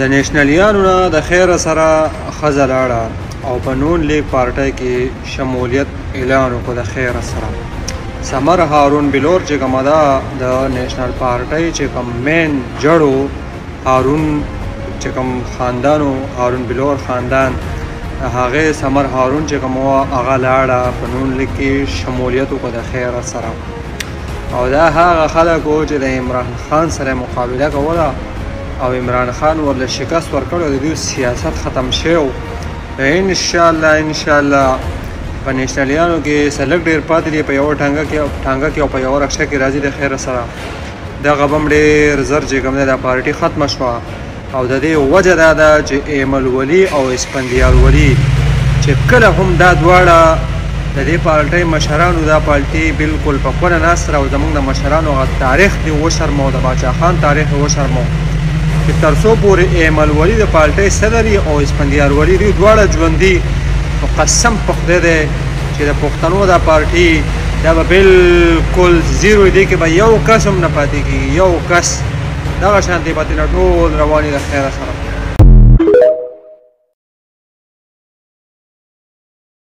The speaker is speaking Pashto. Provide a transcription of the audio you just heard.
د نیشنلیانو نه د خیره سره ښځه لاړه او په نون لیگ پارټۍ کې شمولیت اعلان وکړو د خیره سره. سمر هارون بلور چې کومه ده د نیشنل پارټۍ چې کوم مین جړو هارون چې کوم خاندانو هارون بلور خاندان هغه سمر هارون چې کوم هغه لاړه په نون لیگ کې شمولیت وکړو د خیره سره. او دا هغه خلک وو چې د عمران خان سره مقابله کوله او عمران خان ورله شکست ورکړ او د دوی سیاست ختم شو. انشاءالله په نیشنلیانو کې سلک ډېر پاتې دي په یوه ټانګه کې او په یوه رکشه کې راځي د خیره سره. دغه بم ډېر زر چې کوم دی دا پارټي ختمه شوه او د دې وجه دا ده چې ایمل ولی او اسفندیار ولی چې کله هم دا دواړه د دې پارټۍ مشرانو دا پارټي بالکل په خونه ناسته او زموږ د مشرانو هغه تاریخ دې وشرمو د باچا خان تاریخ یې وشرمو چې تر څو پورې ایمل ولی د پارټۍ صدر او اسفندیار ولی دوی دواړه ژوندي نو قسم په خدای دی چې د پښتنو دا پارټي دا به بالکل زیرو دی کې به یو کس هم نه پاتې کېږي، یو کس دغه شانتې به ترې ټول روانې د خیره سره.